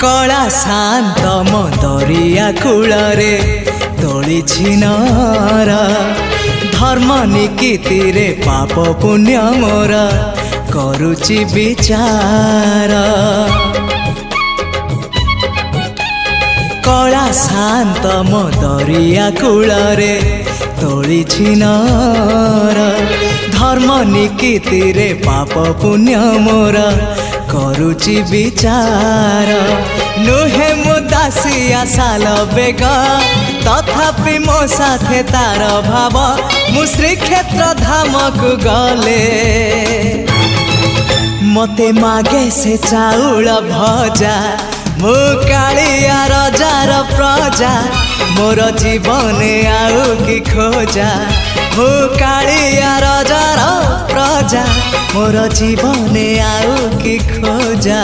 कला शांत मो दरिया कूलरे तोलिछि नर धर्म निकीति रे पाप पुण्य मोर करुचि विचार कला शांत मो दरिया कूलरे तोलिछि नर धर्म निकीति रे पाप पुण्य मोर करुचि विचार नुहे मु दासिया साल बेग तथापि मो साथे तार भाव मु श्रीक्षेत्र धाम को गले मते मागे से चाउल भजा मु कालिया रजार प्रजा मोर जीवन आउ कि खोजा मु कालिया रजार प्रजा मोर जीवन आउ कि खोजा।